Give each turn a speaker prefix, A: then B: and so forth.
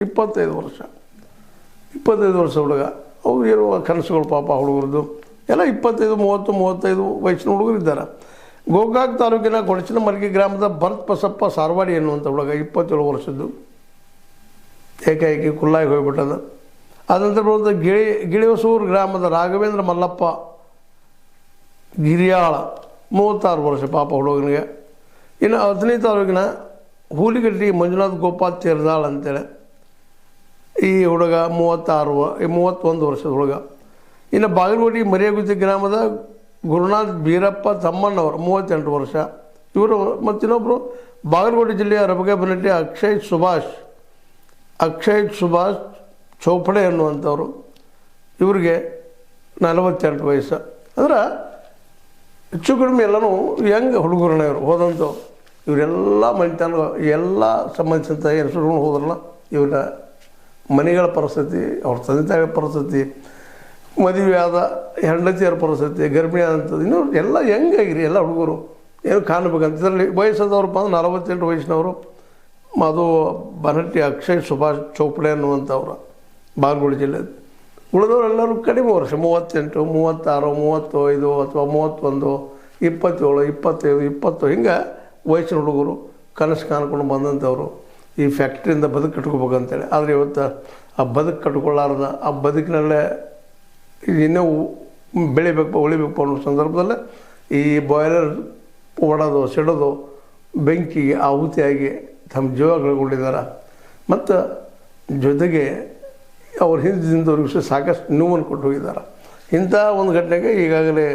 A: 25 ವರ್ಷ 25 ವರ್ಷ ಹುಡುಗ ಅವ್ರು ಇರುವ ಕನಸುಗಳು ಪಾಪ ಹುಡುಗರದು ಎಲ್ಲ 25 30 35 ವಯಸ್ಸಿನ ಹುಡುಗರು ಇದ್ದಾರೆ. ಗೋಕಾಕ್ ತಾಲೂಕಿನ ಕೊಡಚಿನಮರ್ಗಿ ಗ್ರಾಮದ ಭರತ್ ಬಸಪ್ಪ ಸಾರ್ವಾಡಿ ಎನ್ನುವಂಥ ಹುಡುಗ 27 ವರ್ಷದ್ದು ಏಕಾಏಕಿ ಕುಲ್ಲಾಗಿ ಹೋಗ್ಬಿಟ್ಟದ. ಅದಂತರ ಬರುವಂಥ ಗಿಳಿಹೊಸೂರು ಗ್ರಾಮದ ರಾಘವೇಂದ್ರ ಮಲ್ಲಪ್ಪ ಗಿರಿಯಾಳ 36 ವರ್ಷ ಪಾಪ ಹುಡುಗನಿಗೆ. ಇನ್ನು ಅಥಣಿ ತಾಲೂಕಿನ ಹೂಲಿಗಡ್ಡಿ ಮಂಜುನಾಥ್ ಗೋಪಾಲ್ ತೇರ್ದಾಳ್ ಅಂತೇಳಿ ಈ ಹುಡುಗ 31 ವರ್ಷದ ಹುಡುಗ. ಇನ್ನು ಬಾಗಲಕೋಟೆ ಮರಿಯಗುತ್ತಿ ಗ್ರಾಮದ ಗುರುನಾಥ್ ಬೀರಪ್ಪ ತಮ್ಮಣ್ಣವರು 38 ವರ್ಷ ಇವರು. ಮತ್ತು ಇನ್ನೊಬ್ಬರು ಬಾಗಲಕೋಟೆ ಜಿಲ್ಲೆಯ ರಬಗಬನಟ್ಟಿ ಅಕ್ಷಯ್ ಸುಭಾಷ್ ಚೋಪಡೆ ಅನ್ನುವಂಥವ್ರು, ಇವರಿಗೆ 48 ವಯಸ್ಸು. ಅಂದ್ರೆ ಹೆಚ್ಚು ಕಡಿಮೆ ಎಲ್ಲನೂ ಯಂಗ್ ಹುಡುಗರನ್ನ ಇವರು ಹೋದಂಥವ್ರು. ಇವರೆಲ್ಲ ಮನೆತನ ಎಲ್ಲ ಸಂಬಂಧಿಸಿದಂಥ ಹೆಸರುಗಳು ಹೋದ್ರಲ್ಲ, ಇವರ ಮನೆಗಳ ಪರಿಸ್ಥಿತಿ, ಅವ್ರ ತಂದೆ ತಾಯಿಗಳ ಪರಿಸ್ಥಿತಿ, ಮದುವೆಯಾದ ಹೆಂಡತಿಯರ ಪರಿಸ್ಥಿತಿ, ಗರ್ಭಿಣಿ ಆದಂಥದ್ದು, ಇನ್ನೂ ಎಲ್ಲ ಹೆಂಗಾಗಿರಿ ಎಲ್ಲ ಹುಡುಗರು ಏನು ಕಾಣಬೇಕಂತ. ಇದರಲ್ಲಿ ವಯಸ್ಸಾದವ್ರಪ್ಪ ಅಂದ್ರೆ 48 ವಯಸ್ಸಿನವರು. ಅದು ಬನಟ್ಟಿ ಅಕ್ಷಯ್ ಸುಭಾಷ್ ಚೋಪಡೆ ಅನ್ನುವಂಥವ್ರು ಬಾಗಲಕೋಟೆ ಜಿಲ್ಲೆ. ಉಳಿದವರೆಲ್ಲರೂ ಕಡಿಮೆ ವರ್ಷ 38, 36, 35 ಅಥವಾ 31, 27, 25, 20 ಹಿಂಗೆ ವಯಸ್ಸಿನ ಹುಡುಗರು ಕನಸು ಕಾಣ್ಕೊಂಡು ಬಂದಂಥವ್ರು ಈ ಫ್ಯಾಕ್ಟ್ರಿಯಿಂದ ಬದುಕು ಕಟ್ಕೋಬೇಕಂತೇಳಿ. ಆದರೆ ಇವತ್ತು ಆ ಬದುಕು ಕಟ್ಕೊಳ್ಳಾರ್ದ ಆ ಬದುಕಿನಲ್ಲೇ ಇನ್ನೂ ಉಳಿಬೇಕು ಅನ್ನೋ ಸಂದರ್ಭದಲ್ಲೇ ಈ ಬಾಯ್ಲರ್ ಒಡೆದು ಸಿಡೋದು ಬೆಂಕಿಗೆ ಆಹುತಿಯಾಗಿ ತಮ್ಮ ಜೀವ ಕಳ್ಕೊಂಡಿದ್ದಾರೆ. ಮತ್ತು ಜೊತೆಗೆ ಅವ್ರ ಹಿಂದಿನವ್ರಿಗೆ ಸಾಕಷ್ಟು ನೋವನ್ನು ಕೊಟ್ಟು ಹೋಗಿದ್ದಾರೆ. ಇಂಥ ಒಂದು ಘಟನೆಗೆ ಈಗಾಗಲೇ